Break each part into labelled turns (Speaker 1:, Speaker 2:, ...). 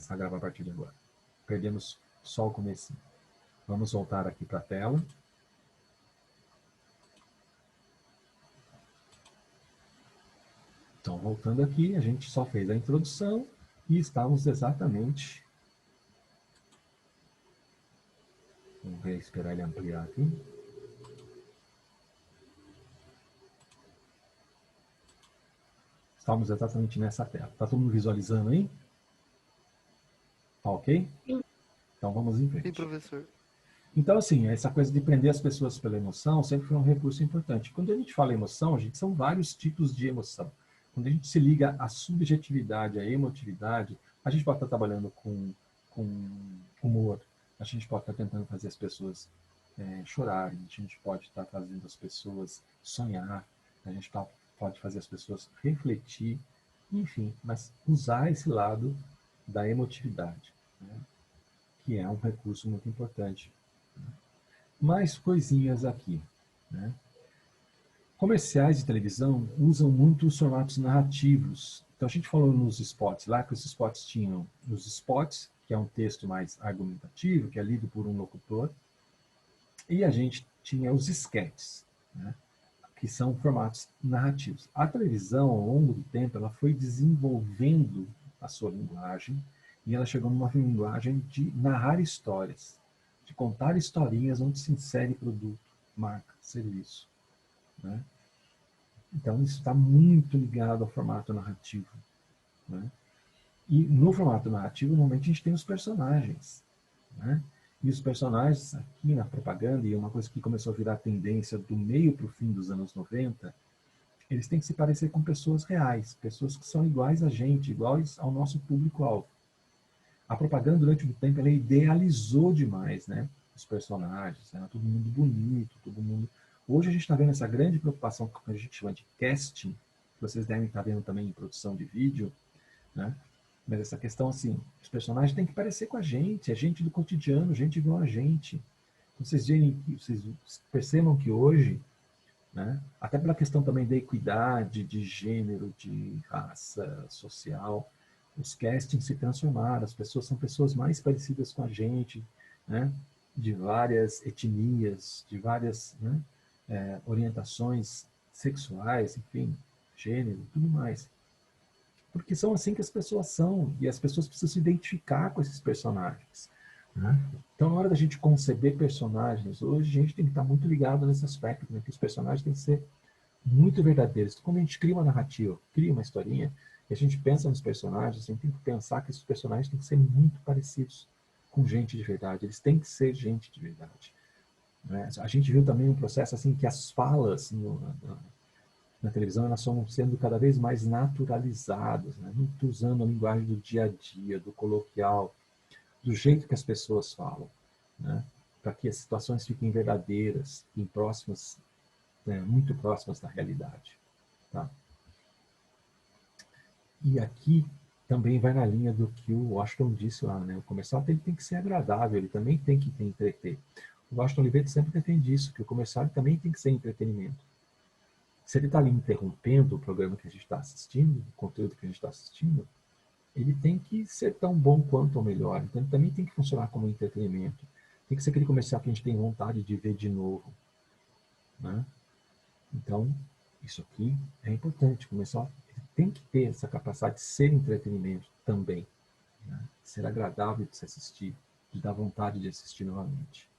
Speaker 1: começar a gravar a partir de agora. Perdemos só o comecinho. Vamos voltar aqui para a tela. Então, voltando aqui, a gente só fez a introdução e estávamos exatamente... Vamos ver, esperar ele ampliar aqui. Estávamos exatamente nessa tela. Está todo mundo visualizando aí? Tá ok?
Speaker 2: Sim.
Speaker 1: Então, vamos em
Speaker 2: Sim,
Speaker 1: frente.
Speaker 2: professor.
Speaker 1: Então, assim, essa coisa de prender as pessoas pela emoção sempre foi um recurso importante. Quando a gente fala emoção, são vários tipos de emoção. Quando a gente se liga à subjetividade, à emotividade, a gente pode estar trabalhando com humor, a gente pode estar tentando fazer as pessoas chorarem, a gente pode estar fazendo as pessoas sonhar, a gente pode fazer as pessoas refletir, enfim, mas usar esse lado da emotividade, né, que é um recurso muito importante. Mais coisinhas aqui, né? Comerciais de televisão usam muito os formatos narrativos. Então, a gente falou nos spots lá, que os spots tinham os spots, que é um texto mais argumentativo, que é lido por um locutor, e a gente tinha os sketches, né, que são formatos narrativos. A televisão, ao longo do tempo, ela foi desenvolvendo a sua linguagem, e ela chegou numa linguagem de narrar histórias, de contar historinhas onde se insere produto, marca, serviço, né? Então, isso está muito ligado ao formato narrativo, né? E no formato narrativo, normalmente a gente tem os personagens, né? E os personagens aqui na propaganda, e uma coisa que começou a virar tendência do meio para o fim dos anos 90, eles têm que se parecer com pessoas reais, pessoas que são iguais a gente, iguais ao nosso público-alvo. A propaganda, durante muito tempo, ela idealizou demais, né, os personagens, era todo mundo bonito, todo mundo... Hoje a gente está vendo essa grande preocupação que a gente chama de casting, que vocês devem estar vendo também em produção de vídeo, né? Mas essa questão, assim, os personagens têm que parecer com a gente, é gente do cotidiano, gente igual a gente. Vocês percebam que hoje, né, até pela questão também da equidade, de gênero, de raça social, os castings se transformaram, as pessoas são pessoas mais parecidas com a gente, né, de várias etnias, de várias, né, orientações sexuais, enfim, gênero, tudo mais. Porque são assim que as pessoas são, e as pessoas precisam se identificar com esses personagens, né? Então, na hora da gente conceber personagens, hoje a gente tem que estar muito ligado nesse aspecto, né, que os personagens têm que ser muito verdadeiros. Quando a gente cria uma narrativa, cria uma historinha, e a gente pensa nos personagens, a gente tem que pensar que esses personagens têm que ser muito parecidos com gente de verdade, eles têm que ser gente de verdade, né? A gente viu também um processo assim que as falas na televisão, elas estão sendo cada vez mais naturalizadas, né? Muito usando a linguagem do dia a dia, do coloquial, do jeito que as pessoas falam, né? Para que as situações fiquem verdadeiras, fiquem próximas, né? Muito próximas da realidade. Tá? E aqui também vai na linha do que o Washington disse lá, né? O comercial tem que ser agradável, ele também tem que entreter. O Washington Olivetti sempre defende isso, que o comercial também tem que ser entretenimento. Se ele está ali interrompendo o programa que a gente está assistindo, o conteúdo que a gente está assistindo, ele tem que ser tão bom quanto ou melhor. Então, ele também tem que funcionar como entretenimento. Tem que ser aquele comercial que a gente tem vontade de ver de novo, né? Então, isso aqui é importante. O comercial tem que ter essa capacidade de ser entretenimento também, né? Ser agradável de se assistir, de dar vontade de assistir novamente.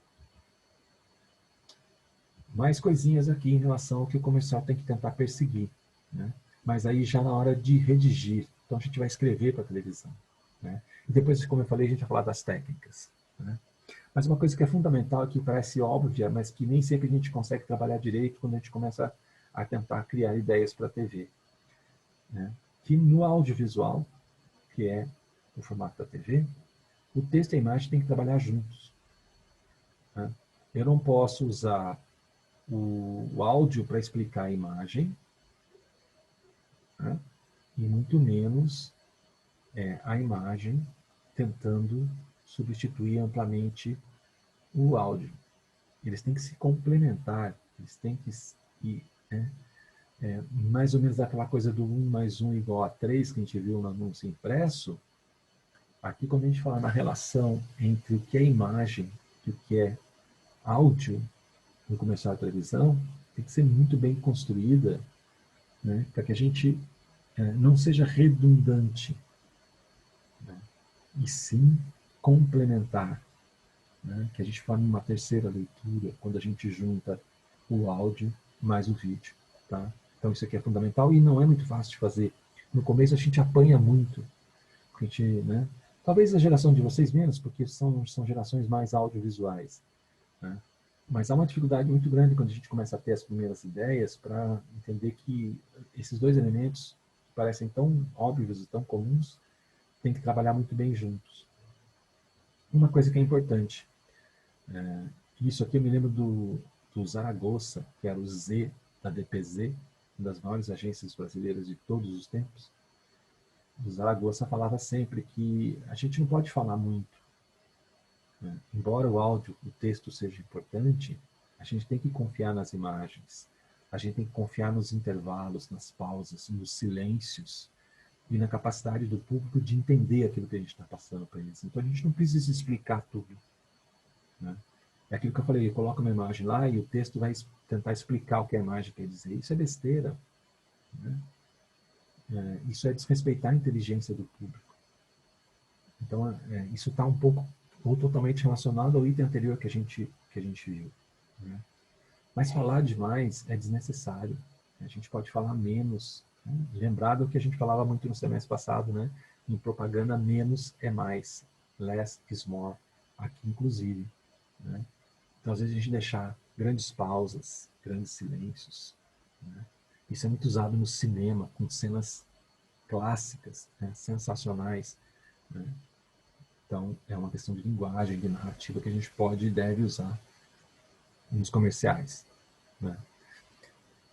Speaker 1: Mais coisinhas aqui em relação ao que o comercial tem que tentar perseguir, né? Mas aí já na hora de redigir. Então a gente vai escrever para a televisão, né? E depois, como eu falei, a gente vai falar das técnicas, né? Mas uma coisa que é fundamental, que parece óbvia, mas que nem sempre a gente consegue trabalhar direito quando a gente começa a tentar criar ideias para a TV, né? Que no audiovisual, que é o formato da TV, o texto e a imagem têm que trabalhar juntos, né? Eu não posso usar o áudio para explicar a imagem, né? E muito menos a imagem tentando substituir amplamente o áudio. Eles têm que se complementar, eles têm que ir, né? Mais ou menos aquela coisa do 1 mais 1 igual a 3 que a gente viu no anúncio impresso, Aqui, quando a gente fala na relação entre o que é imagem e o que é áudio no comercial de televisão, tem que ser muito bem construída, né, para que a gente não seja redundante, né, e sim complementar, né, que a gente forme uma terceira leitura quando a gente junta o áudio mais o vídeo. Tá? Então isso aqui é fundamental e não é muito fácil de fazer. No começo a gente apanha muito, a gente, né, talvez a geração de vocês menos, porque são gerações mais audiovisuais. Né? Mas há uma dificuldade muito grande quando a gente começa a ter as primeiras ideias para entender que esses dois elementos, que parecem tão óbvios e tão comuns, têm que trabalhar muito bem juntos. Uma coisa que é importante, isso aqui eu me lembro do Zaragoza, que era o Z da DPZ, uma das maiores agências brasileiras de todos os tempos. O Zaragoza falava sempre que a gente não pode falar muito, né? Embora o áudio, o texto seja importante, a gente tem que confiar nas imagens, a gente tem que confiar nos intervalos, nas pausas, nos silêncios e na capacidade do público de entender aquilo que a gente está passando para eles. Então a gente não precisa explicar tudo, né? É aquilo que eu falei, coloca uma imagem lá e o texto vai tentar explicar o que a imagem quer dizer. Isso é besteira, né? Isso é desrespeitar a inteligência do público. Então, isso está um pouco ou totalmente relacionado ao item anterior que a gente viu, né? Mas falar demais é desnecessário. A gente pode falar menos, né? Lembrar do que a gente falava muito no semestre passado, né? Em propaganda, menos é mais. Less is more. Aqui, inclusive, né? Então, às vezes, a gente deixar grandes pausas, grandes silêncios, né? Isso é muito usado no cinema, com cenas clássicas, né? Sensacionais, né? Então, é uma questão de linguagem, de narrativa que a gente pode e deve usar nos comerciais, né?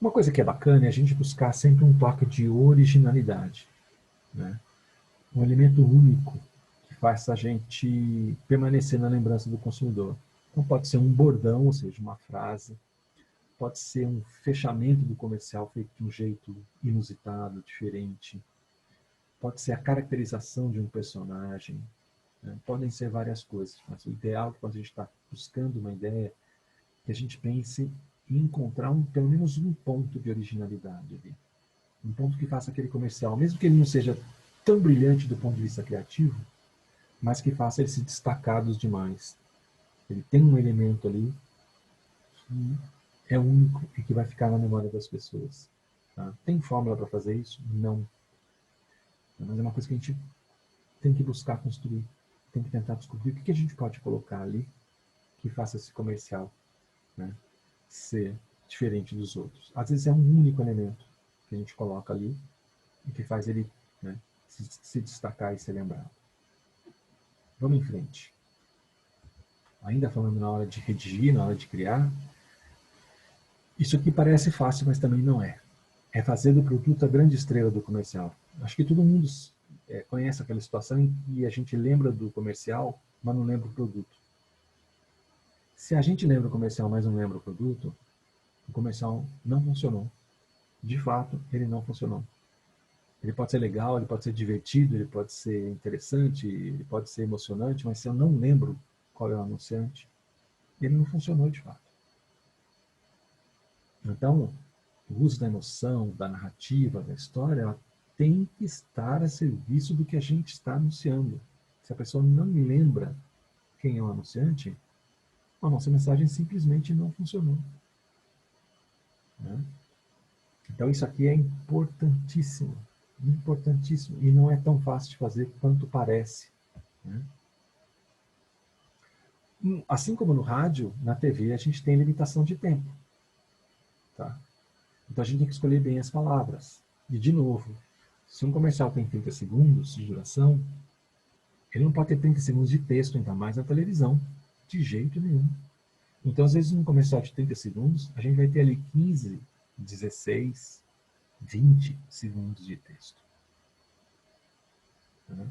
Speaker 1: Uma coisa que é bacana é a gente buscar sempre um toque de originalidade, né? Um elemento único que faça a gente permanecer na lembrança do consumidor. Então pode ser um bordão, ou seja, uma frase, pode ser um fechamento do comercial feito de um jeito inusitado, diferente, pode ser a caracterização de um personagem, né? Podem ser várias coisas, mas o ideal é que quando a gente está buscando uma ideia, que a gente pense em encontrar pelo menos um ponto de originalidade ali. Um ponto que faça aquele comercial, mesmo que ele não seja tão brilhante do ponto de vista criativo, mas que faça ele se destacar dos demais. Ele tem um elemento ali que é único e que vai ficar na memória das pessoas. Tá? Tem fórmula para fazer isso? Não. Mas é uma coisa que a gente tem que buscar construir. Tem que tentar descobrir o que a gente pode colocar ali que faça esse comercial, né, ser diferente dos outros. Às vezes é um único elemento que a gente coloca ali e que faz ele, né, se destacar e ser lembrado. Vamos em frente. Ainda falando na hora de redigir, na hora de criar, isso aqui parece fácil, mas também não é. É fazer do produto a grande estrela do comercial. Acho que todo mundo conhece aquela situação em que a gente lembra do comercial, mas não lembra o produto. Se a gente lembra o comercial, mas não lembra o comercial não funcionou. De fato, ele não funcionou. Ele pode ser legal, ele pode ser divertido, ele pode ser interessante, ele pode ser emocionante, mas se eu não lembro qual é o anunciante, ele não funcionou de fato. Então, o uso da emoção, da narrativa, da história, ela tem que estar a serviço do que a gente está anunciando. Se a pessoa não lembra quem é o anunciante, a nossa mensagem simplesmente não funcionou, né? Então, isso aqui é importantíssimo, importantíssimo, e não é tão fácil de fazer quanto parece, né? Assim como no rádio, na TV, a gente tem limitação de tempo. Tá? Então a gente tem que escolher bem as palavras. E, de novo, se um comercial tem 30 segundos de duração, ele não pode ter 30 segundos de texto, ainda mais na televisão. De jeito nenhum. Então, às vezes, num comercial de 30 segundos, a gente vai ter ali 15, 16, 20 segundos de texto. Tá?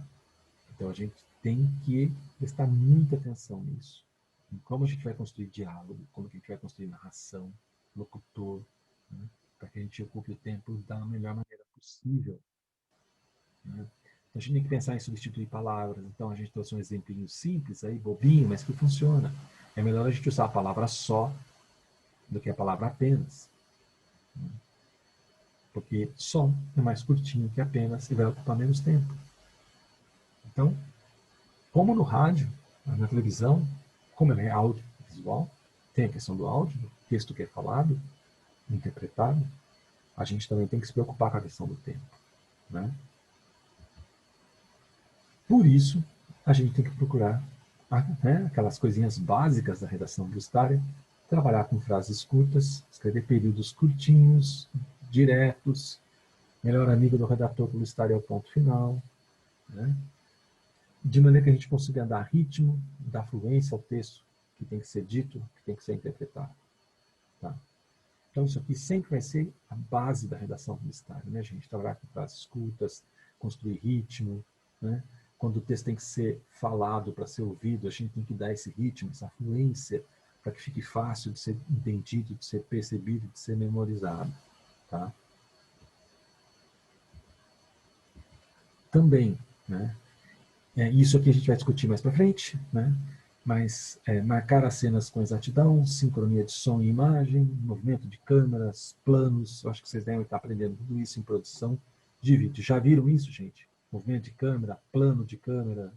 Speaker 1: Então, a gente tem que prestar muita atenção nisso. Em como a gente vai construir diálogo, como a gente vai construir narração, locutor, né? Para que a gente ocupe o tempo da melhor maneira possível, né? A gente tem que pensar em substituir palavras. Então, a gente trouxe um exemplinho simples, aí, bobinho, mas que funciona. É melhor a gente usar a palavra só do que a palavra apenas. Porque só é mais curtinho que apenas e vai ocupar menos tempo. Então, como no rádio, na televisão, como ele é audiovisual, tem a questão do áudio, do texto que é falado, interpretado, a gente também tem que se preocupar com a questão do tempo. Né? Por isso, a gente tem que procurar aquelas coisinhas básicas da redação publicitária, trabalhar com frases curtas, escrever períodos curtinhos, diretos, melhor amigo do redator publicitário é o ponto final, né? De maneira que a gente consiga dar ritmo, dar fluência ao texto que tem que ser dito, que tem que ser interpretado. Tá? Então, isso aqui sempre vai ser a base da redação publicitária, né, gente? Trabalhar com frases curtas, construir ritmo, né? Quando o texto tem que ser falado para ser ouvido, a gente tem que dar esse ritmo, essa fluência, para que fique fácil de ser entendido, de ser percebido, de ser memorizado. Tá? Também, né? Isso aqui a gente vai discutir mais para frente, né? Mas marcar as cenas com exatidão, sincronia de som e imagem, movimento de câmeras, planos, eu acho que vocês devem estar aprendendo tudo isso em produção de vídeo. Já viram isso, gente? Movimento de câmera, plano de câmera,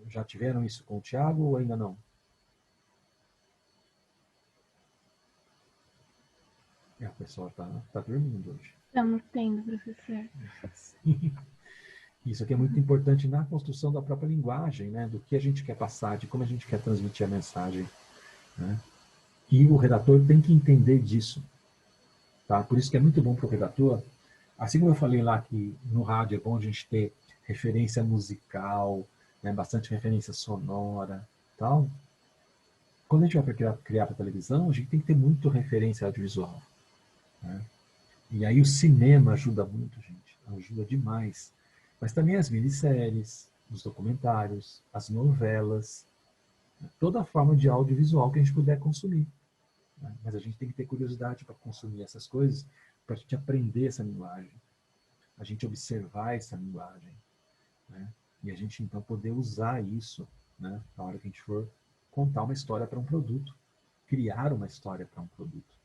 Speaker 1: já tiveram isso com o Thiago ou ainda não? O pessoal tá dormindo hoje.
Speaker 2: Estamos tendo, professor.
Speaker 1: Isso aqui é muito importante na construção da própria linguagem, né? Do que a gente quer passar, de como a gente quer transmitir a mensagem. Né? E o redator tem que entender disso. Tá? Por isso que é muito bom para o redator, assim como eu falei lá que no rádio é bom a gente ter referência musical, né? Bastante referência sonora, tal. Quando a gente vai criar para televisão, a gente tem que ter muito referência audiovisual. Né? E aí o cinema ajuda muito, gente. Ajuda demais. Mas também as minisséries, os documentários, as novelas, toda a forma de audiovisual que a gente puder consumir. Né? Mas a gente tem que ter curiosidade para consumir essas coisas, para a gente aprender essa linguagem, a gente observar essa linguagem. Né? E a gente então poder usar isso, né, na hora que a gente for contar uma história para um produto, criar uma história para um produto.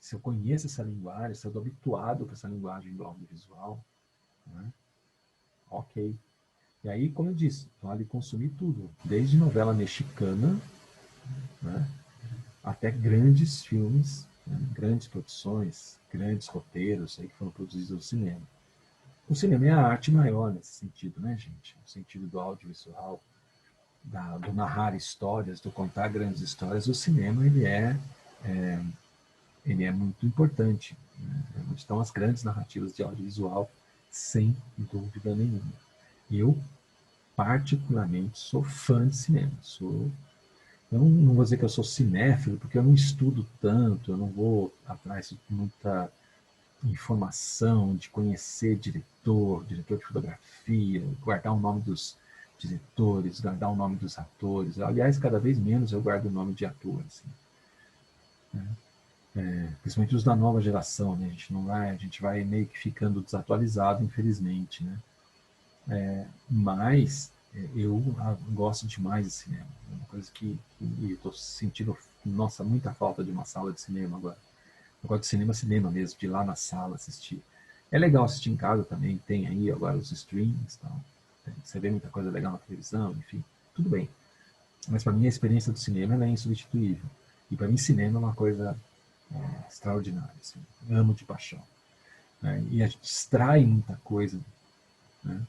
Speaker 1: Se eu conheço essa linguagem, se eu estou habituado com essa linguagem do audiovisual, né, ok. E aí, como eu disse, vale consumir tudo, desde novela mexicana, né, até grandes filmes, né, grandes produções, grandes roteiros aí que foram produzidos no cinema. O cinema é a arte maior nesse sentido, né, gente? No sentido do audiovisual, do narrar histórias, do contar grandes histórias. O cinema ele é muito importante. Né? Onde estão as grandes narrativas de audiovisual, sem dúvida nenhuma. Eu, particularmente, sou fã de cinema. Eu não vou dizer que eu sou cinéfilo, porque eu não estudo tanto, eu não vou atrás de muita informação, de conhecer diretor de fotografia, guardar o nome dos diretores, guardar o nome dos atores. Aliás, cada vez menos eu guardo o nome de ator, assim, né? Principalmente os da nova geração, né? A gente vai meio que ficando desatualizado, infelizmente, né? Mas eu gosto demais de cinema. É uma coisa que eu estou sentindo, nossa, muita falta de uma sala de cinema agora. Eu gosto de cinema mesmo, de ir lá na sala assistir. É legal assistir em casa também, tem aí agora os streams, tal. Você vê muita coisa legal na televisão, enfim, tudo bem. Mas para mim a experiência do cinema é insubstituível. E para mim cinema é uma coisa extraordinária. Assim. Eu amo de paixão. Né? E a gente extrai muita coisa, né?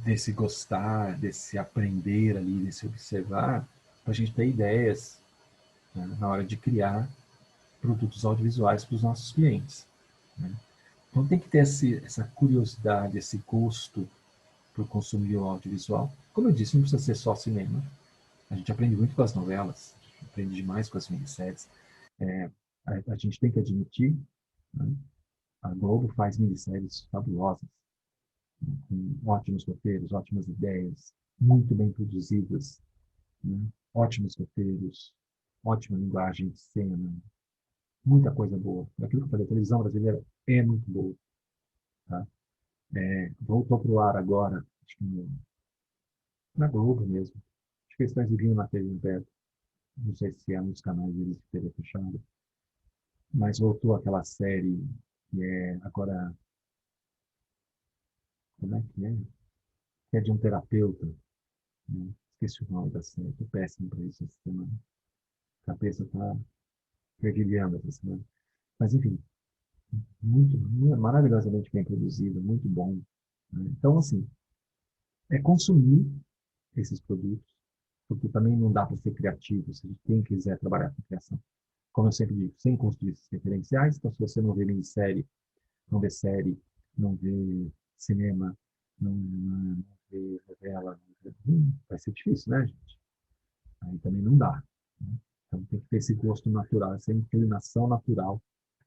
Speaker 1: Desse gostar, desse aprender ali, desse observar, para a gente ter ideias, né? Na hora de criar produtos audiovisuais para os nossos clientes. Né? Então tem que ter essa curiosidade, esse gosto por consumir o audiovisual. Como eu disse, não precisa ser só cinema. A gente aprende muito com as novelas, a gente aprende demais com as minisséries. É, a gente tem que admitir, né? A Globo faz minisséries fabulosas, né? Com ótimos roteiros, ótimas ideias, muito bem produzidas, né? Ótimos roteiros, ótima linguagem de cena, muita coisa boa. Aquilo que eu falei, a televisão brasileira é muito boa. Tá? Voltou para o ar agora, acho que na Globo mesmo. Acho que eles estão exibindo na TV aberta. Não sei se é nos canais deles de TV fechada. Mas voltou aquela série que é agora, como é que é? Que é de um terapeuta, né? Esqueci o nome da série, tô péssimo para isso essa semana. A cabeça está fervilhando essa semana. Mas, enfim, maravilhosamente bem produzido, muito bom. Né? Então, assim, é consumir esses produtos, porque também não dá para ser criativo se quem quiser trabalhar com criação. Como eu sempre digo, sem construir esses referenciais, então se você não vê minissérie, não vê série, não vê cinema, não vê novela, vai ser difícil, né, gente? Aí também não dá. Né? Então tem que ter esse gosto natural, essa inclinação natural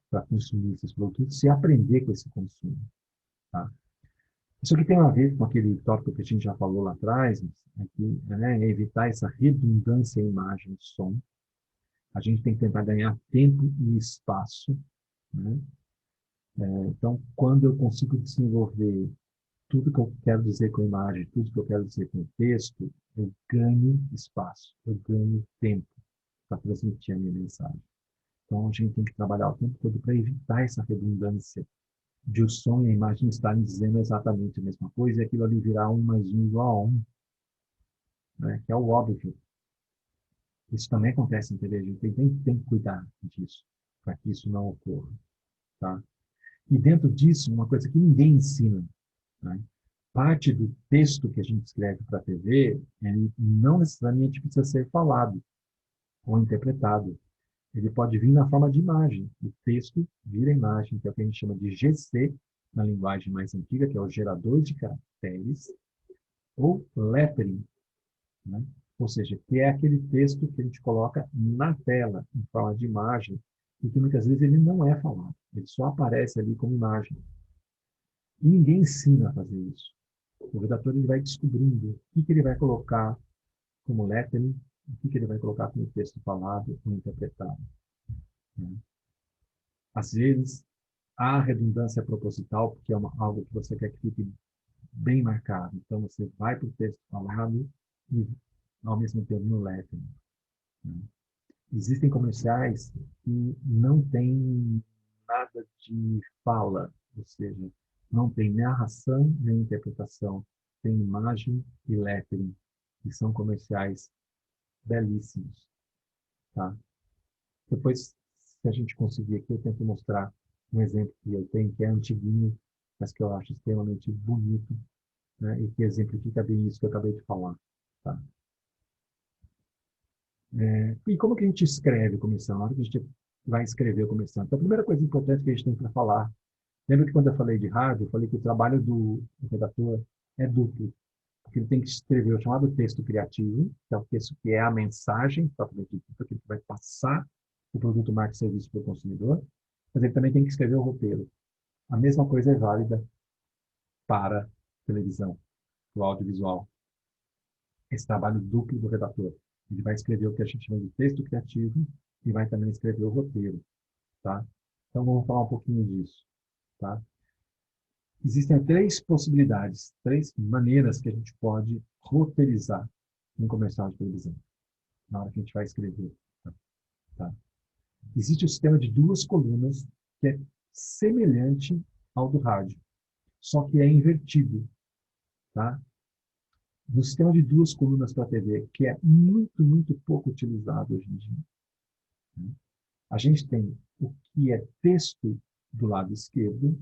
Speaker 1: para consumir esses produtos e aprender com esse consumo. Tá? Isso aqui tem a ver com aquele tópico que a gente já falou lá atrás, aqui, né, é evitar essa redundância em imagem e som. A gente tem que tentar ganhar tempo e espaço. Né? Então, quando eu consigo desenvolver tudo que eu quero dizer com a imagem, tudo que eu quero dizer com o texto, eu ganho espaço, eu ganho tempo para transmitir a minha mensagem. Então, a gente tem que trabalhar o tempo todo para evitar essa redundância de o som e a imagem estarem dizendo exatamente a mesma coisa e aquilo ali virar 1 mais 1 igual a 1, né? Que é o óbvio. Isso também acontece na TV, a gente tem que cuidar disso, para que isso não ocorra. Tá? E dentro disso, uma coisa que ninguém ensina, né? Parte do texto que a gente escreve para a TV, ele não necessariamente precisa ser falado ou interpretado. Ele pode vir na forma de imagem. O texto vira imagem, que é o que a gente chama de GC, na linguagem mais antiga, que é o gerador de caracteres, ou lettering, né? Ou seja, que é aquele texto que a gente coloca na tela, em forma de imagem, e que muitas vezes ele não é falado, ele só aparece ali como imagem. E ninguém ensina a fazer isso. O redator ele vai descobrindo o que ele vai colocar como lettering, o que ele vai colocar como texto falado ou interpretado. Né? Às vezes, há redundância proposital, porque é algo que você quer que fique bem marcado. Então, você vai para o texto falado e, ao mesmo tempo, no lettering. Né? Existem comerciais que não têm nada de fala, ou seja, não tem narração nem interpretação, tem imagem e lettering, que são comerciais belíssimos. Tá? Depois, se a gente conseguir aqui, eu tento mostrar um exemplo que eu tenho, que é antiguinho, mas que eu acho extremamente bonito, né? E que exemplifica bem isso que eu acabei de falar. Tá? E como que a gente escreve comissão? Na hora que a gente vai escrever a comissão. Então, a primeira coisa importante que a gente tem para falar, lembra que quando eu falei de rádio, eu falei que o trabalho do redator é duplo, porque ele tem que escrever o chamado texto criativo, que é o texto que é a mensagem, propriamente dita, que vai passar o produto, marca e serviço para o consumidor, mas ele também tem que escrever o roteiro. A mesma coisa é válida para televisão, o audiovisual. Esse trabalho duplo do redator. Ele vai escrever o que a gente chama de texto criativo e vai também escrever o roteiro, tá? Então, vamos falar um pouquinho disso, tá? Existem três possibilidades, três maneiras que a gente pode roteirizar um comercial de televisão, na hora que a gente vai escrever, tá? Existe o sistema de duas colunas, que é semelhante ao do rádio, só que é invertido, tá? No sistema de duas colunas para a TV, que é muito, muito pouco utilizado hoje em dia, né? A gente tem o que é texto do lado esquerdo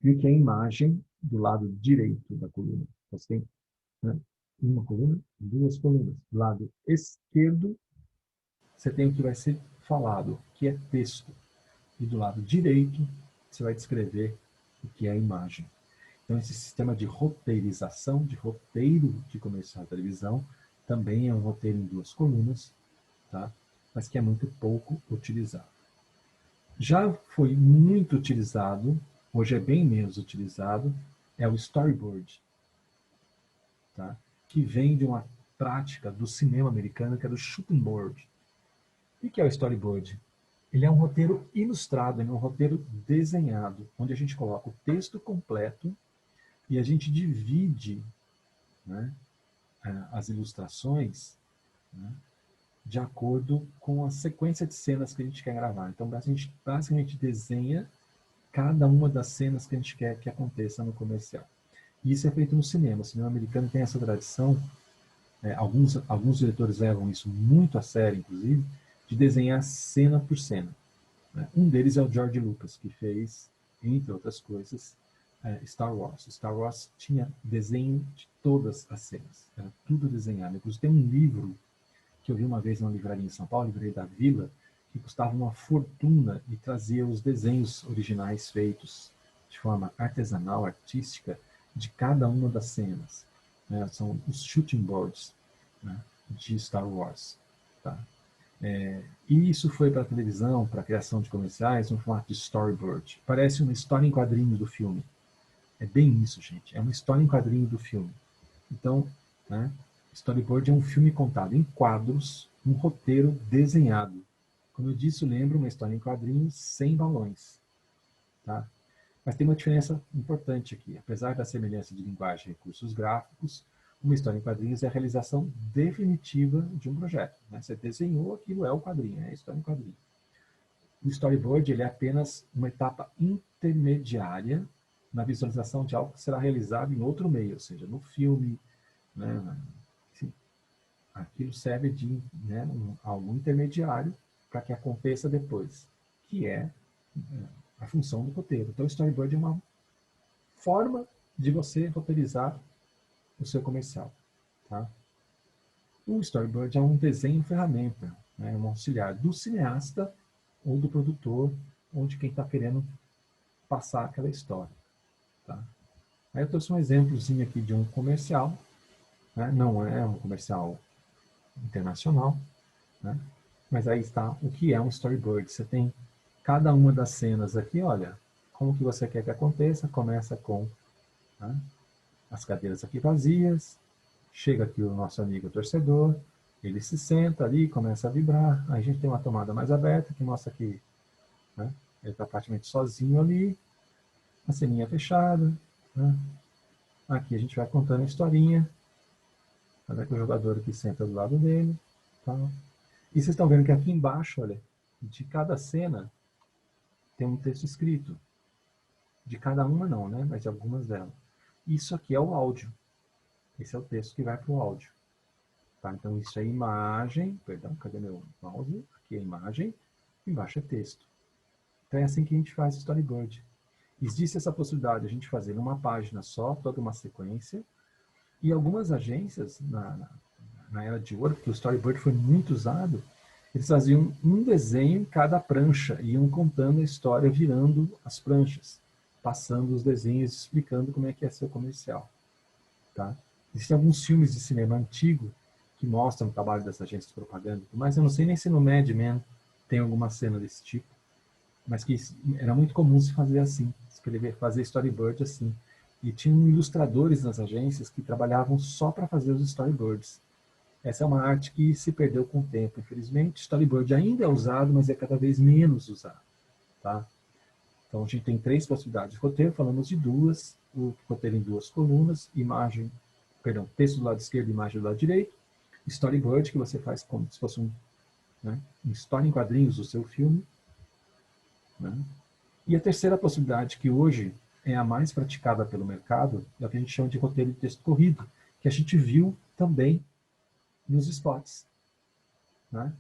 Speaker 1: e o que é imagem do lado direito da coluna. Você tem, né, uma coluna, duas colunas. Do lado esquerdo, você tem o que vai ser falado, que é texto. E do lado direito, você vai descrever o que é imagem. Então, esse sistema de roteirização, de roteiro de comercial de televisão, também é um roteiro em duas colunas, tá? Mas que é muito pouco utilizado. Já foi muito utilizado, hoje é bem menos utilizado, é o storyboard, tá? Que vem de uma prática do cinema americano, que é do shooting board. O que é o storyboard? Ele é um roteiro ilustrado, é um roteiro desenhado, onde a gente coloca o texto completo e a gente divide, né, as ilustrações, né, de acordo com a sequência de cenas que a gente quer gravar. Então, a gente basicamente desenha cada uma das cenas que a gente quer que aconteça no comercial. E isso é feito no cinema. O cinema americano tem essa tradição, alguns diretores levam isso muito a sério, inclusive, de desenhar cena por cena. Né? Um deles é o George Lucas, que fez, entre outras coisas, Star Wars. Star Wars tinha desenho de todas as cenas. Era tudo desenhado. Inclusive tem um livro que eu vi uma vez numa livraria em São Paulo, livraria da Vila, que custava uma fortuna e trazia os desenhos originais feitos de forma artesanal, artística, de cada uma das cenas. Né? São os shooting boards, né, de Star Wars. Tá? E isso foi para a televisão, para a criação de comerciais, no formato de storyboard. Parece uma história em quadrinho do filme. É bem isso, gente. É uma história em quadrinho do filme. Então, né, storyboard é um filme contado em quadros, um roteiro desenhado. Como eu disse, eu lembro uma história em quadrinhos sem balões. Tá? Mas tem uma diferença importante aqui. Apesar da semelhança de linguagem e recursos gráficos, uma história em quadrinhos é a realização definitiva de um projeto. Né? Você desenhou, aquilo é o quadrinho, é a história em quadrinho. O storyboard ele é apenas uma etapa intermediária na visualização de algo que será realizado em outro meio, ou seja, no filme, né? Aquilo serve de, né, algo intermediário para que aconteça depois, que é a função do roteiro. Então, o storyboard é uma forma de você roteirizar o seu comercial. Tá? O storyboard é um desenho ferramenta, né, um auxiliar do cineasta ou do produtor, ou de quem está querendo passar aquela história. Tá? Aí eu trouxe um exemplozinho aqui de um comercial, né, não é um comercial internacional, né? Mas aí está o que é um storyboard. Você tem cada uma das cenas aqui, olha, como que você quer que aconteça, começa com, né, as cadeiras aqui vazias, chega aqui o nosso amigo torcedor, ele se senta ali, começa a vibrar, aí a gente tem uma tomada mais aberta que mostra que, né, ele está praticamente sozinho ali, a ceninha fechada, né? Aqui a gente vai contando a historinha, olha que o jogador aqui senta do lado dele, tá? E vocês estão vendo que aqui embaixo, olha, de cada cena tem um texto escrito. De cada uma não, né? Mas de algumas delas. Isso aqui é o áudio. Esse é o texto que vai para o áudio. Tá? Então isso é imagem, perdão, cadê meu mouse? Aqui é imagem, embaixo é texto. Então é assim que a gente faz storyboard. Existe essa possibilidade de a gente fazer numa página só, toda uma sequência, e algumas agências, na era de ouro, porque o storyboard foi muito usado, eles faziam um desenho em cada prancha, iam contando a história, virando as pranchas, passando os desenhos, explicando como é que é seu comercial. Tá? Existem alguns filmes de cinema antigo que mostram o trabalho dessa agência de propaganda, mas eu não sei nem se no Mad Men tem alguma cena desse tipo, mas que era muito comum se fazer assim, escrever, fazer storyboard assim. E tinham ilustradores nas agências que trabalhavam só para fazer os storyboards. Essa é uma arte que se perdeu com o tempo, infelizmente. Storyboard ainda é usado, mas é cada vez menos usado. Tá? Então, a gente tem 3 possibilidades de roteiro, falamos de 2, o roteiro em 2 colunas, texto do lado esquerdo, imagem do lado direito, storyboard, que você faz como se fosse uma história em quadrinhos do seu filme. Né? E a terceira possibilidade, que hoje é a mais praticada pelo mercado, é o que a gente chama de roteiro de texto corrido, que a gente viu também nos spots. Né?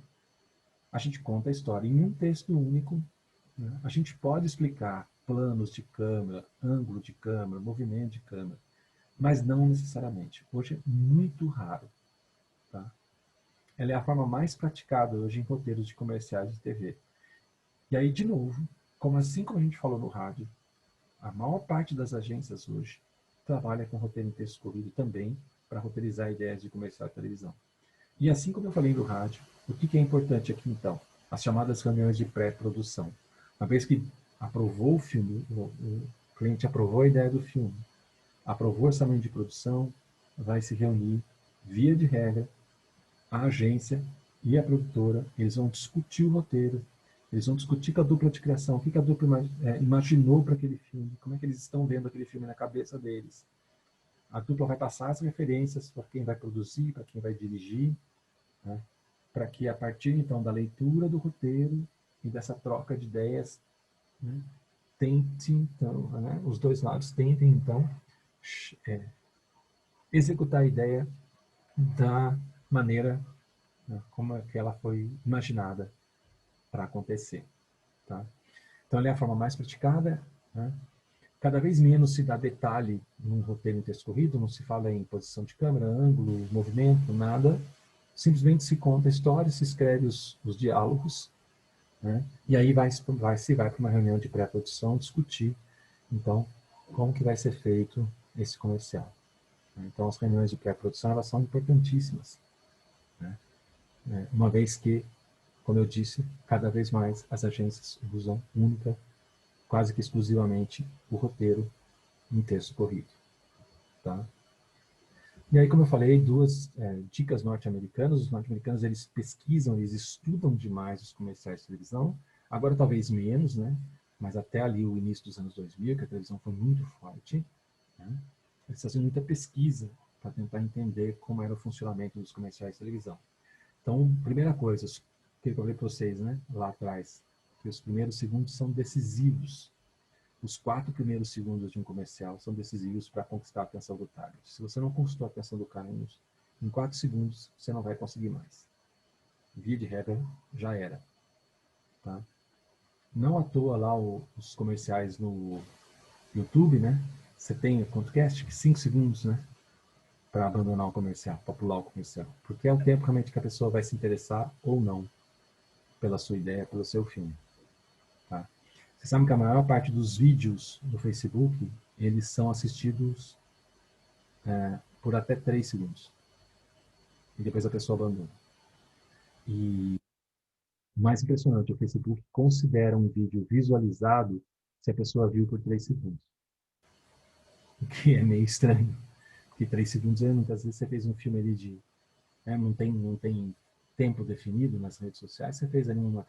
Speaker 1: A gente conta a história em um texto único. Né? A gente pode explicar planos de câmera, ângulo de câmera, movimento de câmera, mas não necessariamente. Hoje é muito raro. Tá? Ela é a forma mais praticada hoje em roteiros de comerciais de TV. E aí, de novo, assim como a gente falou no rádio, a maior parte das agências hoje trabalha com roteiro em texto corrido também para roteirizar ideias de comercial de televisão. E assim como eu falei no rádio, o que é importante aqui então? As chamadas reuniões de pré-produção. Uma vez que aprovou o filme, o cliente aprovou a ideia do filme, aprovou o orçamento de produção, vai se reunir, via de regra, a agência e a produtora, eles vão discutir o roteiro, eles vão discutir com a dupla de criação, o que a dupla imaginou para aquele filme, como é que eles estão vendo aquele filme na cabeça deles. A dupla vai passar as referências para quem vai produzir, para quem vai dirigir, né? Para que a partir então da leitura do roteiro e dessa troca de ideias, né, tente então, né, os dois lados tentem então executar a ideia da maneira, né, como é que ela foi imaginada para acontecer, tá? Então, ela é a forma mais praticada, né? Cada vez menos se dá detalhe num roteiro em texto corrido, não se fala em posição de câmera, ângulo, movimento, nada. Simplesmente se conta a história, se escreve os diálogos, né? E aí se vai para uma reunião de pré-produção discutir, então, como que vai ser feito esse comercial. Então, as reuniões de pré-produção, elas são importantíssimas, né? Uma vez que, como eu disse, cada vez mais as agências usam única, quase que exclusivamente, o roteiro em texto corrido, tá? E aí, como eu falei, duas dicas norte-americanas. Os norte-americanos, eles pesquisam, eles estudam demais os comerciais de televisão. Agora, talvez menos, né? Mas até ali, o início dos anos 2000, que a televisão foi muito forte, né? Eles faziam muita pesquisa para tentar entender como era o funcionamento dos comerciais de televisão. Então, primeira coisa, que eu falei para vocês, né, lá atrás, que os primeiros segundos são decisivos. Os 4 primeiros segundos de um comercial são decisivos para conquistar a atenção do target. Se você não conquistou a atenção do cara em 4 segundos, você não vai conseguir mais. Via de regra, já era. Tá? Não à toa lá os comerciais no YouTube, né? Você tem quanto que é? Acho que 5 segundos, né? Para abandonar o comercial, para pular o comercial. Porque é o tempo realmente que a pessoa vai se interessar ou não pela sua ideia, pelo seu filme. Tá? Você sabe que a maior parte dos vídeos do Facebook, eles são assistidos por até 3 segundos. E depois a pessoa abandona. E o mais impressionante, o Facebook considera um vídeo visualizado se a pessoa viu por 3 segundos. O que é meio estranho. Porque 3 segundos, muitas vezes você fez um filme ali de... não tem tempo definido nas redes sociais, você fez ali uma